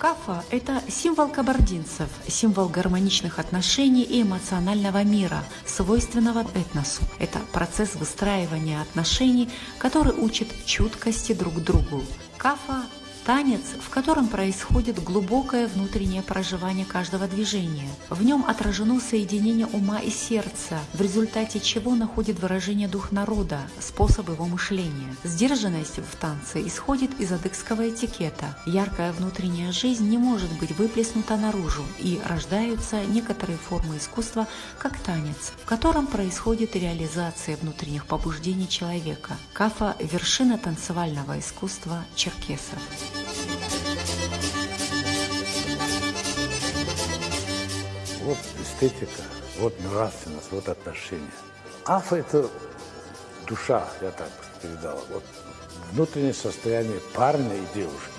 Кафа – это символ кабардинцев, символ гармоничных отношений и эмоционального мира, свойственного этносу. Это процесс выстраивания отношений, который учит чуткости друг к другу. Кафа – танец, в котором происходит глубокое внутреннее проживание каждого движения. В нем отражено соединение ума и сердца, в результате чего находит выражение дух народа, способ его мышления. Сдержанность в танце исходит из адыгского этикета. Яркая внутренняя жизнь не может быть выплеснута наружу, и рождаются некоторые формы искусства, как танец, в котором происходит реализация внутренних побуждений человека. Кафа – вершина танцевального искусства черкесов. Вот эстетика, вот нравственность, вот отношения. Кафа – это душа, я так передал. Вот внутреннее состояние парня и девушки.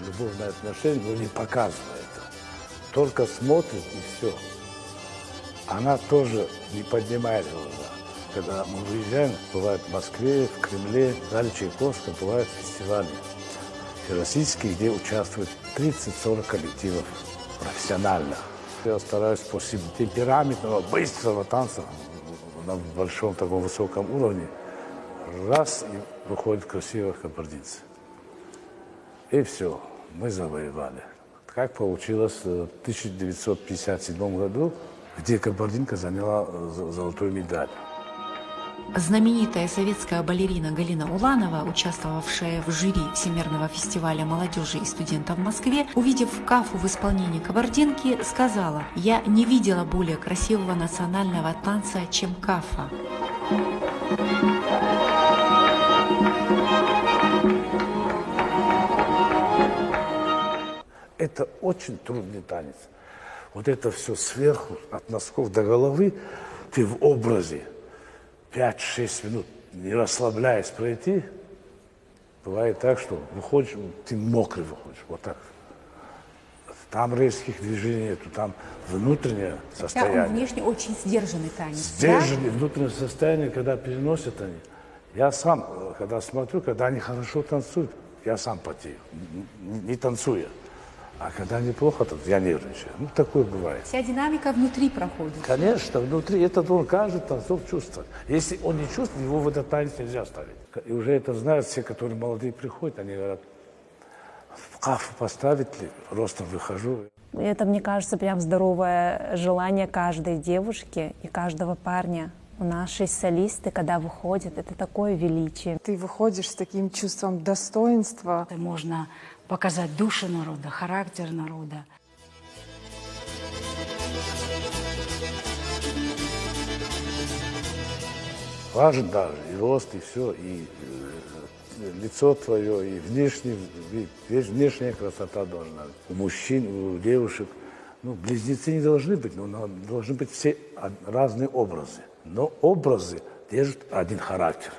Любовное отношение, но не показывает это. Только смотрит и все. Она тоже не поднимает глаза. Когда мы выезжаем, бывает в Москве, в Кремле, в зале Чайковского, бывают фестивали российские, где участвуют 30-40 коллективов профессиональных. Я стараюсь после темпераментного, быстрого танца на большом таком высоком уровне раз и выходят красивые кабардинцы. И все, мы завоевали. Как получилось в 1957 году, где кабардинка заняла золотую медаль. Знаменитая советская балерина Галина Уланова, участвовавшая в жюри Всемирного фестиваля молодежи и студентов в Москве, увидев Кафу в исполнении кабардинки, сказала: «Я не видела более красивого национального танца, чем Кафа». Это очень трудный танец. Вот это все сверху, от носков до головы, ты в образе. 5-6 минут, не расслабляясь, пройти, бывает так, что выходишь, ты мокрый выходишь, вот так. Там резких движений нету, там внутреннее состояние. Да, он внешне очень сдержанный танец. Сдержанное, да? Внутреннее состояние, когда переносят они. Я сам, когда смотрю, когда они хорошо танцуют, я сам потею, не танцуя. А когда неплохо, то я нервничаю. Ну, такое бывает. Вся динамика внутри проходит. Конечно, внутри. Это должен каждый танцор чувствовать. Если он не чувствует, его в этот танец нельзя ставить. И уже это знают все, которые молодые приходят. Они говорят: в Кафу поставить ли? Ростом выхожу. Это, мне кажется, прям здоровое желание каждой девушки и каждого парня. У нашей солисты, когда выходят, это такое величие. Ты выходишь с таким чувством достоинства. Можно показать душу народа, характер народа. Важен даже и рост, и все, и лицо твое, и внешний вид, внешняя красота должна быть. У мужчин, у девушек. Ну, близнецы не должны быть, но должны быть все разные образы. Но образы держат один характер.